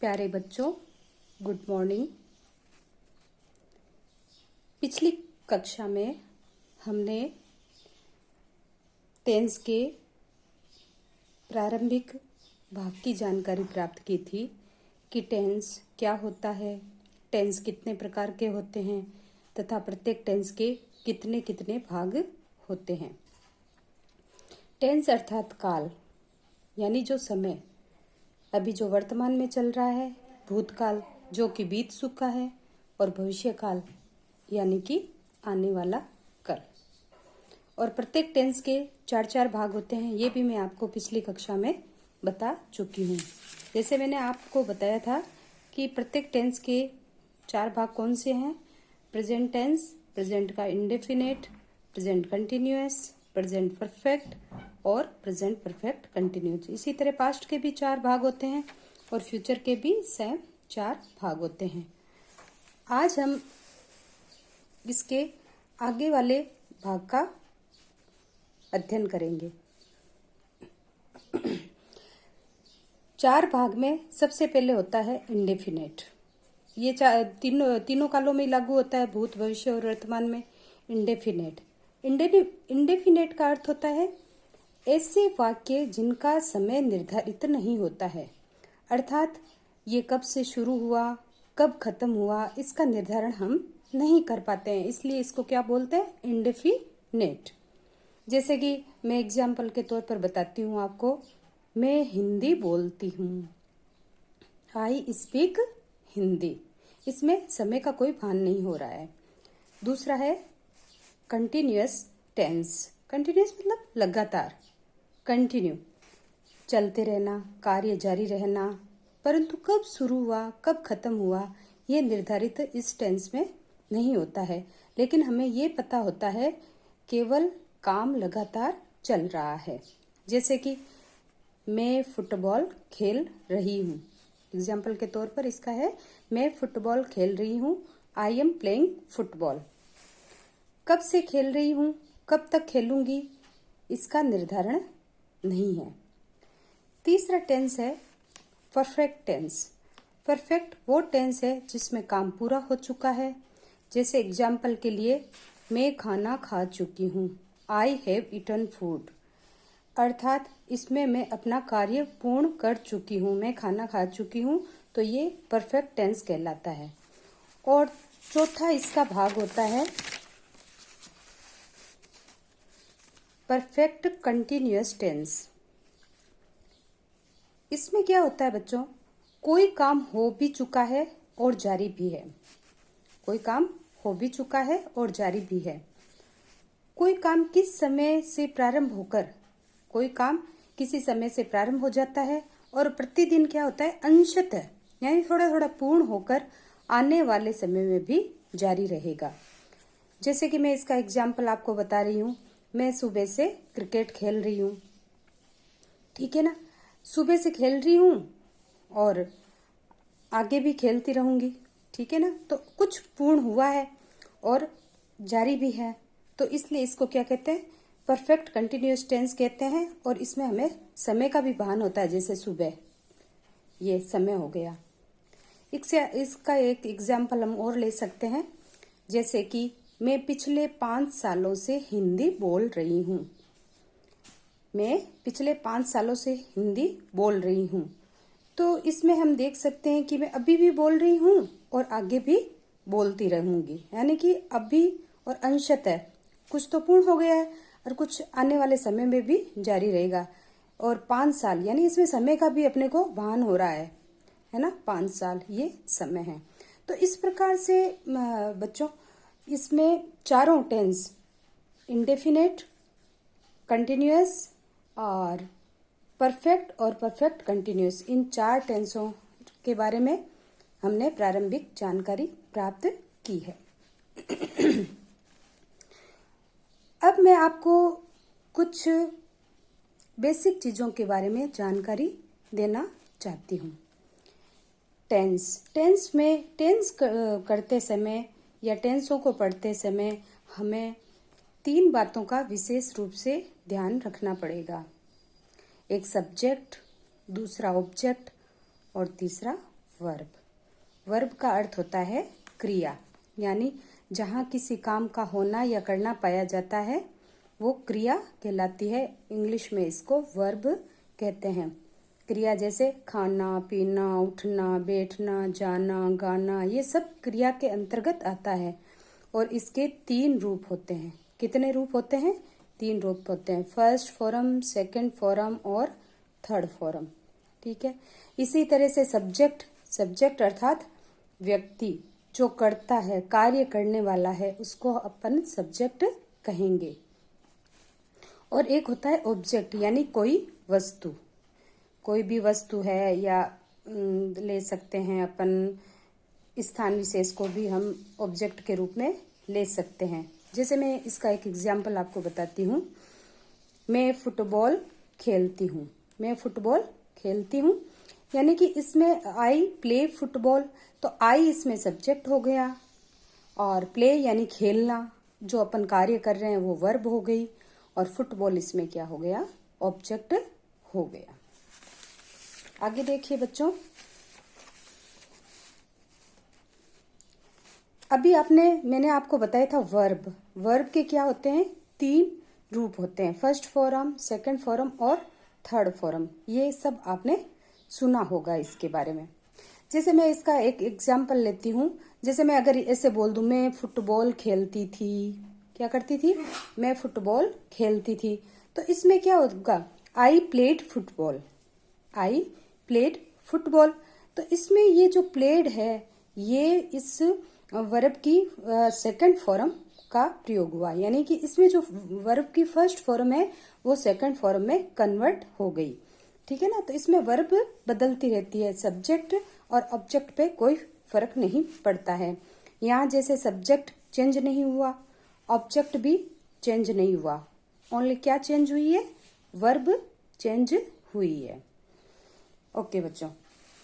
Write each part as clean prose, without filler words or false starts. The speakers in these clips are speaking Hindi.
प्यारे बच्चों, गुड मॉर्निंग। पिछली कक्षा में हमने टेंस के प्रारंभिक भाग की जानकारी प्राप्त की थी कि टेंस क्या होता है, टेंस कितने प्रकार के होते हैं तथा प्रत्येक टेंस के कितने कितने भाग होते हैं। टेंस अर्थात काल, यानी जो समय अभी जो वर्तमान में चल रहा है, भूतकाल जो कि बीत चुका है, और भविष्य काल यानी कि आने वाला कल। और प्रत्येक टेंस के 4-4 भाग होते हैं, ये भी मैं आपको पिछली कक्षा में बता चुकी हूँ। जैसे मैंने आपको बताया था कि प्रत्येक टेंस के 4 भाग कौन से हैं। प्रेजेंट टेंस, प्रेजेंट का indefinite, present continuous, present perfect और प्रेजेंट परफेक्ट कंटिन्यूअस। इसी तरह पास्ट के भी 4 भाग होते हैं और फ्यूचर के भी सेम 4 भाग होते हैं। आज हम इसके आगे वाले भाग का अध्ययन करेंगे। 4 भाग में सबसे पहले होता है इंडेफिनेट। ये तीनों कालों में लागू होता है, भूत, भविष्य और वर्तमान में। इंडेफिनेट इंडेफिनेट का अर्थ होता है ऐसे वाक्य जिनका समय निर्धारित नहीं होता है, अर्थात ये कब से शुरू हुआ, कब खत्म हुआ, इसका निर्धारण हम नहीं कर पाते हैं, इसलिए इसको क्या बोलते हैं, इंडेफिनेट। जैसे कि मैं एग्जाम्पल के तौर पर बताती हूँ आपको, मैं हिंदी बोलती हूँ, आई स्पीक हिंदी। इसमें समय का कोई भान नहीं हो रहा है। दूसरा है कंटिन्यूअस टेंस। कंटिन्यूअस मतलब लगातार, कंटिन्यू, चलते रहना, कार्य जारी रहना, परंतु कब शुरू हुआ, कब खत्म हुआ, ये निर्धारित इस टेंस में नहीं होता है। लेकिन हमें ये पता होता है केवल काम लगातार चल रहा है। जैसे कि मैं फुटबॉल खेल रही हूँ। एग्जाम्पल के तौर पर इसका है, मैं फुटबॉल खेल रही हूँ, आई एम प्लेइंग फुटबॉल। कब से खेल रही हूँ, कब तक खेलूंगी, इसका निर्धारण नहीं है। तीसरा टेंस है परफेक्ट टेंस। परफेक्ट वो टेंस है जिसमें काम पूरा हो चुका है। जैसे एग्जाम्पल के लिए, मैं खाना खा चुकी हूँ, आई हैव ईटन फूड, अर्थात इसमें मैं अपना कार्य पूर्ण कर चुकी हूँ, मैं खाना खा चुकी हूँ, तो ये परफेक्ट टेंस कहलाता है। और चौथा इसका भाग होता है परफेक्ट कंटिन्यूअस टेंस। इसमें क्या होता है बच्चों, कोई काम हो भी चुका है और जारी भी है। कोई काम हो भी चुका है और जारी भी है। कोई काम किस समय से प्रारंभ होकर, कोई काम किसी समय से प्रारंभ हो जाता है और प्रतिदिन क्या होता है, अंशतः यानी थोड़ा थोड़ा पूर्ण होकर आने वाले समय में भी जारी रहेगा। जैसे कि मैं इसका एग्जाम्पल आपको बता रही हूँ, मैं सुबह से क्रिकेट खेल रही हूँ, ठीक है ना। सुबह से खेल रही हूँ और आगे भी खेलती रहूंगी, ठीक है ना। तो कुछ पूर्ण हुआ है और जारी भी है, तो इसलिए इसको क्या कहते हैं, परफेक्ट कंटिन्यूअस टेंस कहते हैं। और इसमें हमें समय का भी भान होता है, जैसे सुबह ये समय हो गया। इसका एक एग्जाम्पल हम और ले सकते हैं, जैसे कि मैं पिछले 5 सालों से हिंदी बोल रही हूँ। मैं पिछले 5 सालों से हिंदी बोल रही हूँ, तो इसमें हम देख सकते हैं कि मैं अभी भी बोल रही हूँ और आगे भी बोलती रहूंगी, यानी कि अभी और अंशतः कुछ तो पूर्ण हो गया है और कुछ आने वाले समय में भी जारी रहेगा। और 5 साल यानी इसमें समय का भी अपने को भान हो रहा है ना, 5 साल ये समय है। तो इस प्रकार से बच्चों इसमें चारों टेंस, इंडेफिनेट, कंटिन्यूअस और परफेक्ट और परफेक्ट कंटिन्यूअस, इन 4 टेंसों के बारे में हमने प्रारंभिक जानकारी प्राप्त की है। अब मैं आपको कुछ बेसिक चीजों के बारे में जानकारी देना चाहती हूँ। टेंस में टेंस करते समय या टेंसों को पढ़ते समय हमें 3 बातों का विशेष रूप से ध्यान रखना पड़ेगा। एक सब्जेक्ट, दूसरा ऑब्जेक्ट और तीसरा वर्ब। वर्ब का अर्थ होता है क्रिया, यानी जहाँ किसी काम का होना या करना पाया जाता है वो क्रिया कहलाती है। इंग्लिश में इसको वर्ब कहते हैं। क्रिया जैसे खाना, पीना, उठना, बैठना, जाना, गाना, ये सब क्रिया के अंतर्गत आता है। और इसके 3 रूप होते हैं। कितने रूप होते हैं? 3 रूप होते हैं। फर्स्ट फॉर्म, सेकंड फॉर्म और थर्ड फॉर्म। ठीक है। इसी तरह से सब्जेक्ट अर्थात व्यक्ति जो करता है, कार्य करने वाला है, उसको अपन सब्जेक्ट कहेंगे। और एक होता है ऑब्जेक्ट, यानी कोई वस्तु। कोई भी वस्तु है या ले सकते हैं अपन स्थान विशेष को भी हम ऑब्जेक्ट के रूप में ले सकते हैं। जैसे मैं इसका एक एग्जाम्पल आपको बताती हूँ। मैं फुटबॉल खेलती हूँ। मैं फुटबॉल खेलती हूँ यानी कि इसमें आई प्ले फुटबॉल, तो आई इसमें सब्जेक्ट हो गया और प्ले यानी खेलना, जो अपन कार्य कर रहे हैं वो वर्ब हो गई, और फुटबॉल इसमें क्या हो गया? ऑब्जेक्ट हो गया। आगे देखिए बच्चों, अभी मैंने आपको बताया था वर्ब। वर्ब के क्या होते हैं? 3 रूप होते हैं। फर्स्ट फॉर्म, सेकंड फॉर्म और थर्ड फॉर्म। ये सब आपने सुना होगा इसके बारे में। जैसे मैं इसका एक एग्जाम्पल लेती हूँ। जैसे मैं अगर ऐसे बोल दूं, मैं फुटबॉल खेलती थी। क्या करती थी? मैं फुटबॉल खेलती थी। तो इसमें क्या होगा? I played football. I played football. तो इसमें ये जो प्लेड है ये इस वर्ब की सेकंड फॉर्म का प्रयोग हुआ, यानी कि इसमें जो वर्ब की फर्स्ट फॉर्म है वो सेकंड फॉर्म में कन्वर्ट हो गई। ठीक है ना। तो इसमें वर्ब बदलती रहती है, सब्जेक्ट और ऑब्जेक्ट पे कोई फर्क नहीं पड़ता है। यहाँ जैसे सब्जेक्ट चेंज नहीं हुआ, ऑब्जेक्ट भी चेंज नहीं हुआ, ओनली क्या चेंज हुई है? वर्ब चेंज हुई है। ओके बच्चों,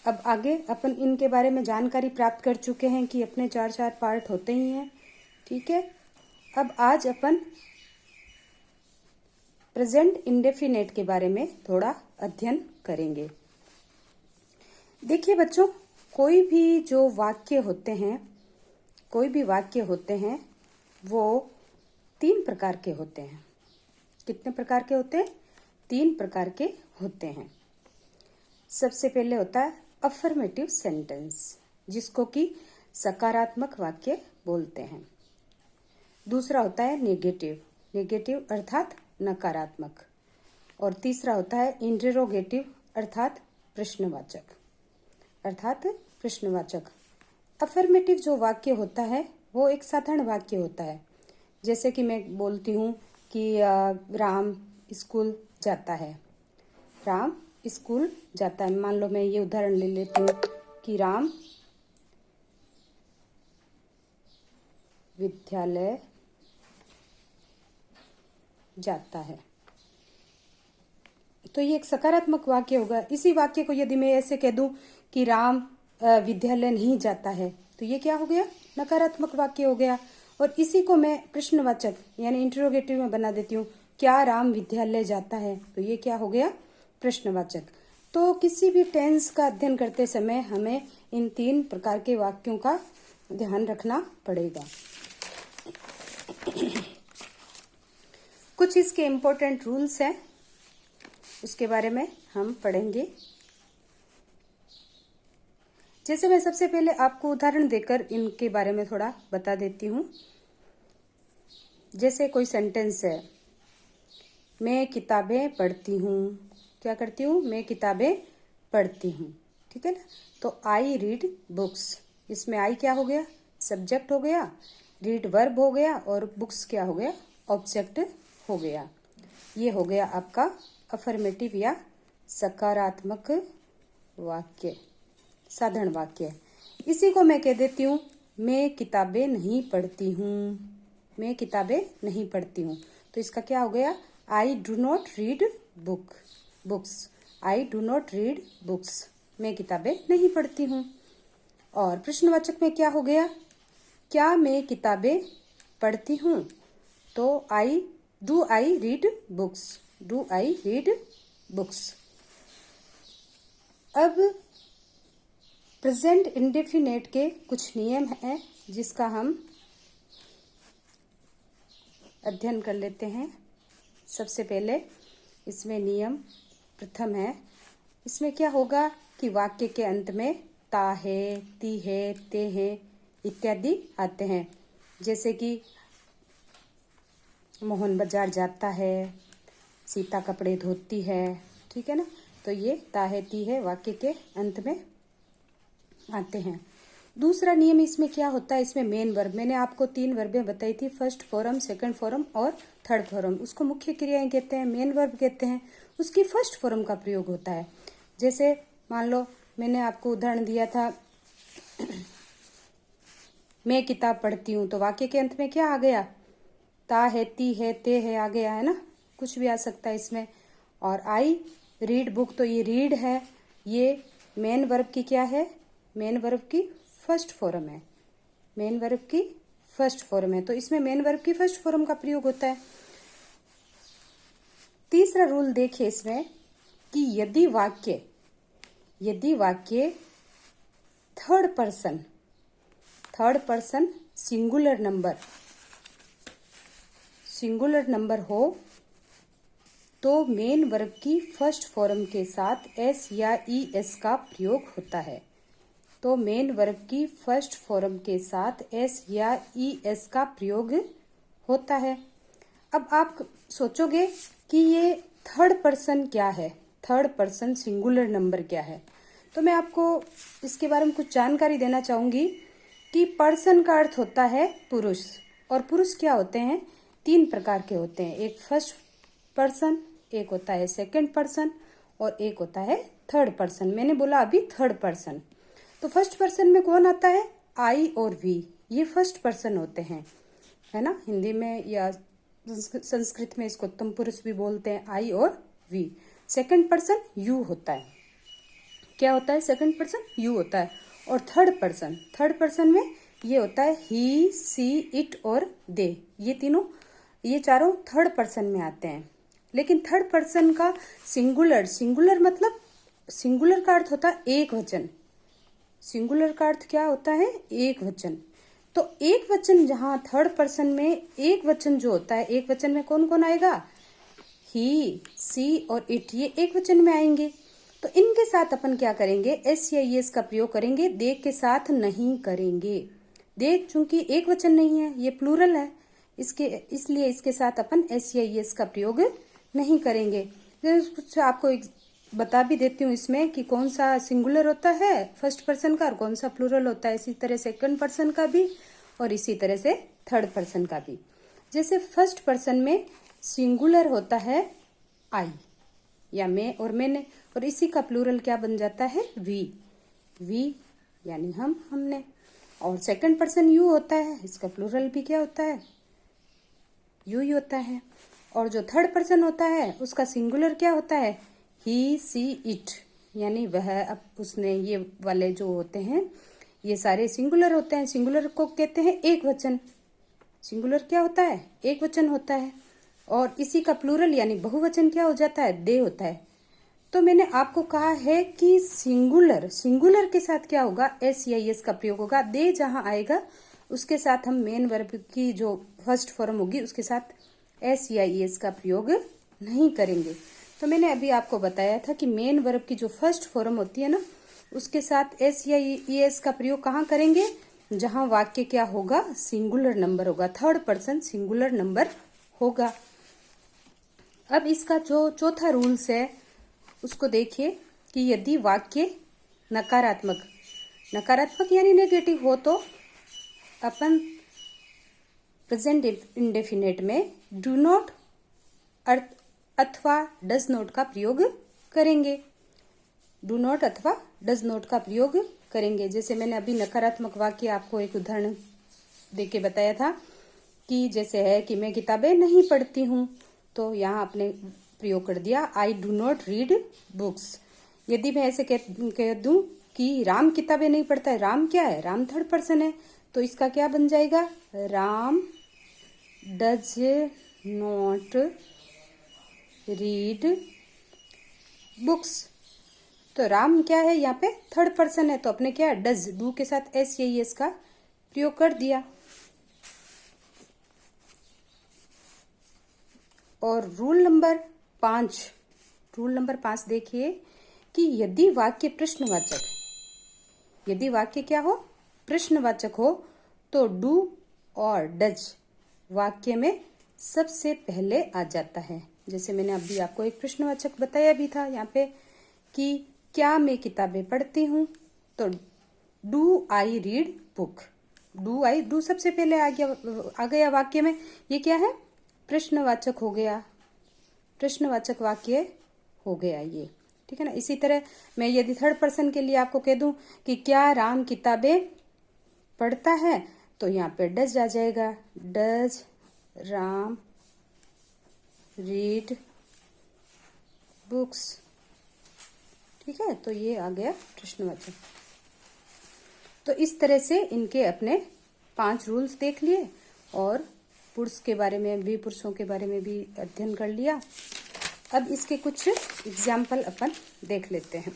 अब आगे अपन इनके बारे में जानकारी प्राप्त कर चुके हैं कि अपने 4 पार्ट होते ही हैं। ठीक है। अब आज अपन प्रेजेंट इंडेफिनेट के बारे में थोड़ा अध्ययन करेंगे। देखिए बच्चों, कोई भी वाक्य होते हैं वो 3 प्रकार के होते हैं। कितने प्रकार के होते हैं? 3 प्रकार के होते हैं। सबसे पहले होता है अफर्मेटिव सेंटेंस, जिसको कि सकारात्मक वाक्य बोलते हैं। दूसरा होता है नेगेटिव अर्थात नकारात्मक। और तीसरा होता है इंटरोगेटिव अर्थात प्रश्नवाचक। अफर्मेटिव जो वाक्य होता है वो एक साधारण वाक्य होता है। जैसे कि मैं बोलती हूँ कि राम स्कूल जाता है। राम स्कूल जाता है। मान लो मैं ये उदाहरण ले लेती हूँ कि राम विद्यालय जाता है। तो ये एक सकारात्मक वाक्य होगा। इसी वाक्य को यदि मैं ऐसे कह दूं कि राम विद्यालय नहीं जाता है, तो ये क्या हो गया? नकारात्मक वाक्य हो गया। और इसी को मैं प्रश्नवाचक यानी इंटरोगेटिव में बना देती हूँ, क्या राम विद्यालय जाता है? तो ये क्या हो गया? प्रश्नवाचक। तो किसी भी टेंस का अध्ययन करते समय हमें इन 3 प्रकार के वाक्यों का ध्यान रखना पड़ेगा। कुछ इसके इम्पोर्टेंट रूल्स हैं, उसके बारे में हम पढ़ेंगे। जैसे मैं सबसे पहले आपको उदाहरण देकर इनके बारे में थोड़ा बता देती हूँ। जैसे कोई सेंटेंस है, मैं किताबें पढ़ती हूँ। क्या करती हूँ? मैं किताबें पढ़ती हूँ। ठीक है ना। तो आई रीड बुक्स, इसमें आई क्या हो गया? सब्जेक्ट हो गया, रीड वर्ब हो गया और बुक्स क्या हो गया? ऑब्जेक्ट हो गया। ये हो गया आपका अफर्मेटिव या सकारात्मक वाक्य, साधारण वाक्य। इसी को मैं कह देती हूँ, मैं किताबें नहीं पढ़ती हूँ। मैं किताबें नहीं पढ़ती हूँ। तो इसका क्या हो गया? I do not read books. I do not read books. मैं किताबें नहीं पढ़ती हूँ। और प्रश्नवाचक में क्या हो गया? क्या मैं किताबें पढ़ती हूँ? तो do I read books. Do I read books. अब प्रेजेंट इंडेफिनेट के कुछ नियम हैं जिसका हम अध्ययन कर लेते हैं। सबसे पहले इसमें नियम प्रथम है, इसमें क्या होगा कि वाक्य के अंत में ता है, ती है, ते है इत्यादि आते हैं। जैसे कि मोहन बाजार जाता है, सीता कपड़े धोती है, ठीक है ना। तो ये ता है, ती है वाक्य के अंत में आते हैं। दूसरा नियम इसमें क्या होता है, इसमें मेन वर्ब, मैंने आपको 3 वर्बें बताई थी, फर्स्ट फॉर्म, सेकंड फॉर्म और थर्ड फॉर्म। उसको मुख्य क्रियाएं कहते हैं, मेन वर्ब कहते हैं। उसकी फर्स्ट फॉर्म का प्रयोग होता है। जैसे मान लो मैंने आपको उदाहरण दिया था, मैं किताब पढ़ती हूँ, तो वाक्य के अंत में क्या आ गया, ता है, ती है, ते है आ गया है ना, कुछ भी आ सकता है इसमें। और आई रीड बुक, तो ये रीड है, ये मेन वर्ब की क्या है, मेन वर्ब की फर्स्ट फॉर्म है, मेन वर्ब की फर्स्ट फॉर्म है। तो इसमें मेन वर्ब की फर्स्ट फॉर्म का प्रयोग होता है। तीसरा रूल देखिए इसमें कि यदि वाक्य थर्ड पर्सन सिंगुलर नंबर हो तो मेन वर्ब की फर्स्ट फॉर्म के साथ एस या ई एस का प्रयोग होता है। तो मेन वर्ब की फर्स्ट फॉर्म के साथ एस या ई एस का प्रयोग होता है। अब आप सोचोगे कि ये थर्ड पर्सन क्या है, थर्ड पर्सन सिंगुलर नंबर क्या है। तो मैं आपको इसके बारे में कुछ जानकारी देना चाहूंगी कि पर्सन का अर्थ होता है पुरुष, और पुरुष क्या होते हैं, 3 प्रकार के होते हैं। एक फर्स्ट पर्सन, एक होता है सेकंड पर्सन और एक होता है थर्ड पर्सन। मैंने बोला अभी थर्ड पर्सन। तो फर्स्ट पर्सन में कौन आता है, आई और वी, ये फर्स्ट पर्सन होते हैं, है ना। हिंदी में या संस्कृत में इसको तुम पुरुष भी बोलते हैं, आई और वी। सेकंड पर्सन यू होता है, क्या होता है, सेकंड पर्सन यू होता है। और थर्ड पर्सन में ये होता है ही, सी, इट और दे, ये चारों थर्ड पर्सन में आते हैं। लेकिन थर्ड पर्सन का सिंगुलर मतलब सिंगुलर का अर्थ होता है एक वचन। सिंगुलर का अर्थ क्या होता है, एक वचन। तो एक वचन जहां थर्ड पर्सन में एक वचन जो होता है, एक वचन में कौन कौन आएगा, ही, सी और इट, ये एक वचन में आएंगे। तो इनके साथ अपन क्या करेंगे, एस या एस का प्रयोग करेंगे, दे के साथ नहीं करेंगे। दे चूंकि एक वचन नहीं है, ये प्लूरल है, इसलिए इसके साथ अपन एस या एस का प्रयोग नहीं करेंगे। कुछ आपको बता भी देती हूँ इसमें कि कौन सा सिंगुलर होता है फर्स्ट पर्सन का और कौन सा प्लूरल होता है। इसी तरह सेकंड पर्सन का भी और इसी तरह से थर्ड पर्सन का भी। जैसे फर्स्ट पर्सन में सिंगुलर होता है आई या मैं और मैंने, और इसी का प्लूरल क्या बन जाता है, वी यानी हमने। और सेकंड पर्सन यू होता है, इसका प्लूरल भी क्या होता है, यू ही होता है। और जो थर्ड पर्सन होता है उसका सिंगुलर क्या होता है, ही, सी, इट, यानी वह, अब उसने, ये वाले जो होते हैं ये सारे सिंगुलर होते हैं। सिंगुलर को कहते हैं एक वचन, सिंगुलर क्या होता है, एक वचन होता है। और इसी का प्लूरल यानी बहुवचन क्या हो जाता है, दे होता है। तो मैंने आपको कहा है कि सिंगुलर के साथ क्या होगा, एस या एस का प्रयोग होगा। दे जहां आएगा उसके साथ हम मेन वर्ब की जो फर्स्ट फॉर्म होगी उसके साथ एस या एस का प्रयोग नहीं करेंगे। तो मैंने अभी आपको बताया था कि मेन वर्ब की जो फर्स्ट फॉर्म होती है ना, उसके साथ एस या एस का प्रयोग कहाँ करेंगे, जहां वाक्य क्या होगा, सिंगुलर नंबर होगा, थर्ड पर्सन सिंगुलर नंबर होगा। अब इसका जो चौथा रूल्स है उसको देखिए कि यदि वाक्य नकारात्मक यानी नेगेटिव हो तो अपन प्रेजेंट इंडेफिनेट में डू नॉट अथवा डज नॉट का प्रयोग करेंगे। डू नॉट अथवा डज नॉट का प्रयोग करेंगे। जैसे मैंने अभी नकारात्मक वाक्य आपको एक उदाहरण देके बताया था कि जैसे है कि मैं किताबें नहीं पढ़ती हूँ, तो यहाँ आपने प्रयोग कर दिया I do not read books. यदि मैं ऐसे कह दूं कि राम किताबें नहीं पढ़ता है, राम क्या है, राम थर्ड पर्सन है, तो इसका क्या बन जाएगा, Ram does not read books. तो राम क्या है, यहाँ पे थर्ड पर्सन है, तो अपने क्या डज, डू के साथ एस या एस का प्रयोग कर दिया। और रूल नंबर 5 देखिए कि यदि वाक्य क्या हो, प्रश्नवाचक हो, तो डू और डज वाक्य में सबसे पहले आ जाता है। जैसे मैंने अभी आपको एक प्रश्नवाचक बताया भी था यहाँ पे कि क्या मैं किताबें पढ़ती हूँ, तो do I read book. Do सबसे पहले आ गया वाक्य में। ये क्या है, प्रश्नवाचक हो गया, प्रश्नवाचक वाक्य हो गया ये, ठीक है ना। इसी तरह मैं यदि थर्ड पर्सन के लिए आपको कह दूं कि क्या राम किताबें पढ़ता है, तो यहाँ पे डज आ जाएगा, डज राम रीड बुक्स, ठीक है। तो ये आ गया प्रश्नवाचक। तो इस तरह से इनके अपने 5 रूल्स देख लिए और पुरुषों के बारे में भी अध्ययन कर लिया। अब इसके कुछ एग्जाम्पल अपन देख लेते हैं।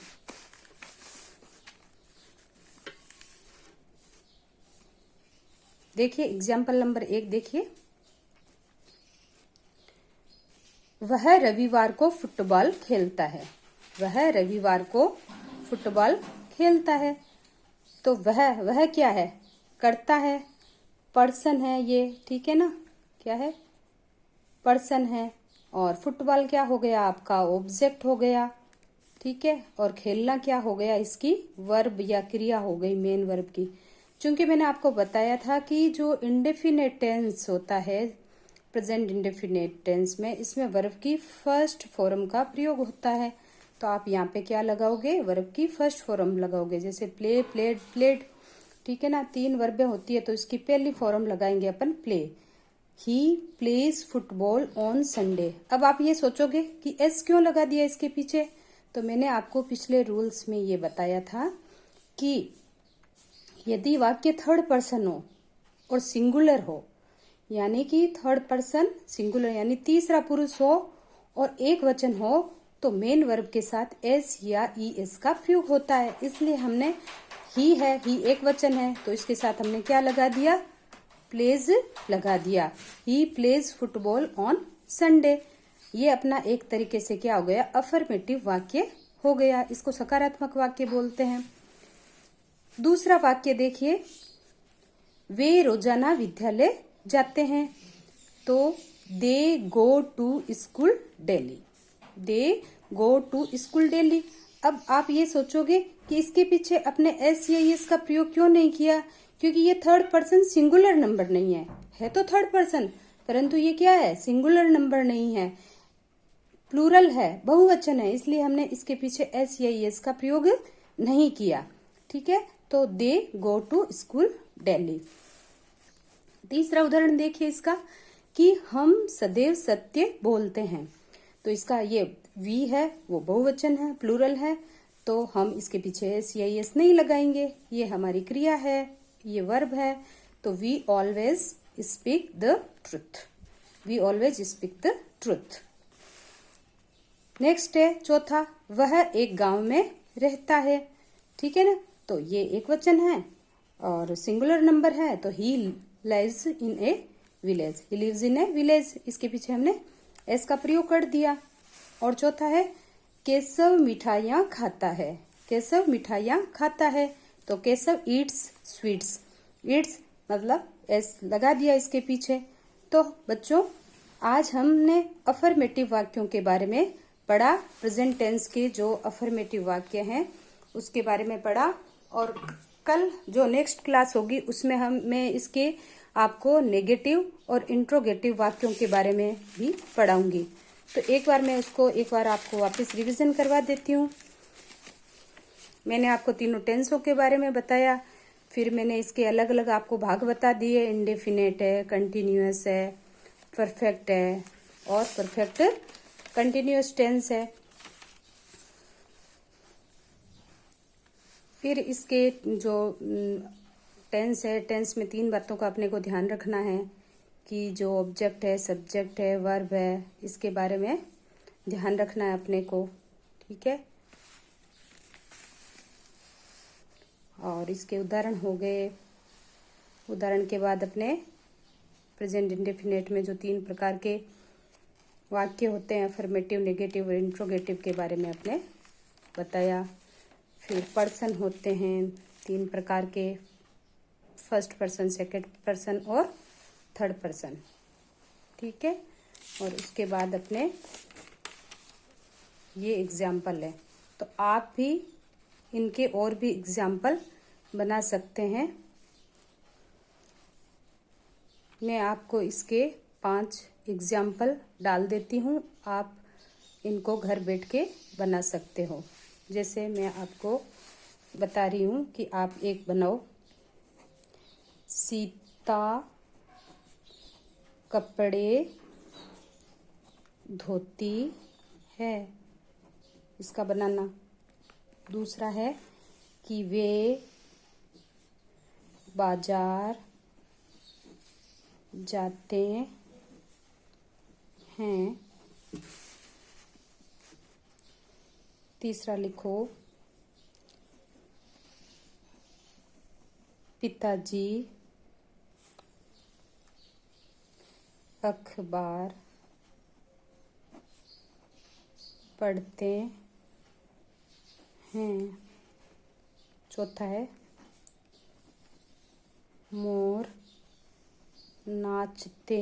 देखिए एग्जाम्पल नंबर 1 देखिए, वह रविवार को फुटबॉल खेलता है। वह रविवार को फुटबॉल खेलता है। तो वह क्या है, करता है, पर्सन है ये, ठीक है ना, क्या है, पर्सन है। और फुटबॉल क्या हो गया आपका, ऑब्जेक्ट हो गया, ठीक है। और खेलना क्या हो गया, इसकी वर्ब या क्रिया हो गई, मेन वर्ब की। चूंकि मैंने आपको बताया था कि जो इंडेफिनेट टेंस होता है, प्रेजेंट इंडेफिनेट टेंस में, इसमें वर्ब की फर्स्ट फॉर्म का प्रयोग होता है। तो आप यहाँ पे क्या लगाओगे, वर्ब की फर्स्ट फॉर्म लगाओगे। जैसे प्ले, प्लेड, प्लेड, ठीक है ना, 3 वर्बें होती है, तो इसकी पहली फॉर्म लगाएंगे अपन play. He plays football on Sunday. अब आप ये सोचोगे कि एस क्यों लगा दिया इसके पीछे, तो मैंने आपको पिछले रूल्स में ये बताया था कि यदि वाक्य थर्ड पर्सन हो और सिंगुलर हो, यानी कि थर्ड पर्सन सिंगुलर यानी तीसरा पुरुष हो और एक वचन हो, तो मेन वर्ब के साथ एस या ई एस का प्रयोग होता है। इसलिए हमने ही है, ही एक वचन है, तो इसके साथ हमने क्या लगा दिया, प्लेज लगा दिया। ही प्लेज फुटबॉल ऑन संडे। ये अपना एक तरीके से क्या हो गया, अफर्मेटिव वाक्य हो गया। इसको सकारात्मक वाक्य बोलते हैं। दूसरा वाक्य देखिए, वे रोजाना विद्यालय जाते हैं। तो they go to school daily. They go to school daily. अब आप ये सोचोगे कि इसके पीछे अपने एस या एस का प्रयोग क्यों नहीं किया, क्योंकि ये थर्ड पर्सन सिंगुलर नंबर नहीं है तो थर्ड पर्सन, परंतु ये क्या है, सिंगुलर नंबर नहीं है, प्लूरल है, बहुवचन है, इसलिए हमने इसके पीछे एस या एस का प्रयोग नहीं किया, ठीक है। तो they go to school daily. तीसरा उदाहरण देखिए इसका, कि हम सदैव सत्य बोलते हैं। तो इसका ये वी है, वो बहुवचन है, प्लूरल है, तो हम इसके पीछे एस या एस नहीं लगाएंगे। ये हमारी क्रिया है, ये वर्ब है, तो we always speak the truth. We always speak the truth. Next है चौथा, वह एक गांव में रहता है, ठीक है ना। तो ये एक वचन है और सिंगुलर नंबर है, तो he lives in a village. He lives in a village, इसके पीछे हमने एस का प्रयोग कर दिया। और चौथा है, केशव मिठाइयाँ खाता है। केशव मिठाइयाँ खाता है, तो केशव ईट्स स्वीट्स। ईट्स मतलब एस लगा दिया इसके पीछे। तो बच्चों, आज हमने अफर्मेटिव वाक्यों के बारे में पढ़ा। प्रेजेंट टेंस के जो अफर्मेटिव वाक्य हैं उसके बारे में पढ़ा, और कल जो नेक्स्ट क्लास होगी उसमें मैं इसके आपको नेगेटिव और इंट्रोगेटिव वाक्यों के बारे में भी पढ़ाऊंगी। तो एक बार आपको वापस रिवीजन करवा देती हूँ। मैंने आपको तीनों टेंसों के बारे में बताया, फिर मैंने इसके अलग अलग आपको भाग बता दिए। इंडेफिनेट है, कंटिन्यूअस है, परफेक्ट है और परफेक्ट कंटिन्यूअस टेंस है। फिर इसके जो टेंस है, टेंस में 3 बातों का अपने को ध्यान रखना है कि जो ऑब्जेक्ट है, सब्जेक्ट है, वर्ब है, इसके बारे में ध्यान रखना है अपने को, ठीक है। और इसके उदाहरण हो गए। उदाहरण के बाद अपने प्रेजेंट इंडेफिनेट में जो 3 प्रकार के वाक्य होते हैं, अफर्मेटिव, नेगेटिव और इंट्रोगेटिव के बारे में आपने बताया। फिर पर्सन होते हैं 3 प्रकार के, फर्स्ट पर्सन, सेकंड पर्सन और थर्ड पर्सन। ठीक है। और उसके बाद अपने ये एग्जाम्पल है, तो आप भी इनके और भी एग्जाम्पल बना सकते हैं। मैं आपको इसके 5 एग्जाम्पल डाल देती हूँ, आप इनको घर बैठ के बना सकते हो। जैसे मैं आपको बता रही हूँ कि आप एक बनाओ, सीता कपड़े धोती है, इसका बनाना। दूसरा है कि वे बाजार जाते हैं। तीसरा लिखो, पिताजी अखबार पढ़ते हैं। चौथा है, मोर नाचते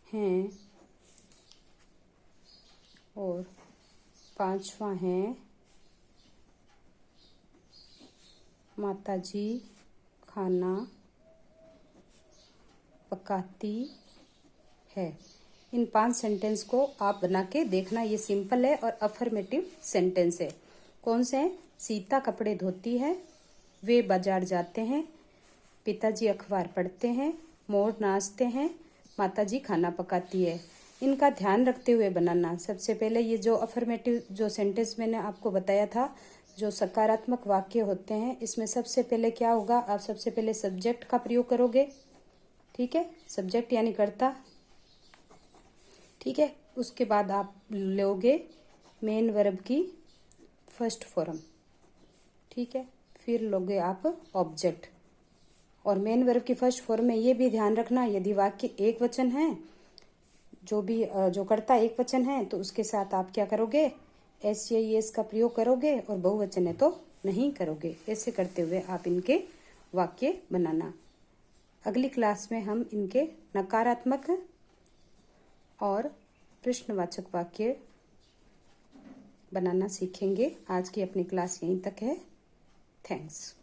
हैं। और 5वां है, माताजी खाना पकाती है। इन 5 सेंटेंस को आप बना के देखना, ये सिंपल है और अफर्मेटिव सेंटेंस है। कौन से हैं? सीता कपड़े धोती है, वे बाजार जाते हैं, पिताजी अखबार पढ़ते हैं, मोर नाचते हैं, माताजी खाना पकाती है। इनका ध्यान रखते हुए बनाना। सबसे पहले ये जो अफर्मेटिव जो सेंटेंस मैंने आपको बताया था, जो सकारात्मक वाक्य होते हैं, इसमें सबसे पहले क्या होगा, आप सबसे पहले सब्जेक्ट का प्रयोग करोगे। ठीक है, सब्जेक्ट यानी कर्ता। ठीक है, उसके बाद आप लोगे मेन वर्ब की फर्स्ट फॉर्म। ठीक है, फिर लोगे आप ऑब्जेक्ट। और मेन वर्ब की फर्स्ट फॉर्म में ये भी ध्यान रखना, यदि वाक्य एक वचन है, जो कर्ता एक वचन है, तो उसके साथ आप क्या करोगे, एस या एस का प्रयोग करोगे, और बहुवचन है तो नहीं करोगे। ऐसे करते हुए आप इनके वाक्य बनाना। अगली क्लास में हम इनके नकारात्मक और प्रश्नवाचक वाक्य बनाना सीखेंगे। आज की अपनी क्लास यहीं तक है। थैंक्स।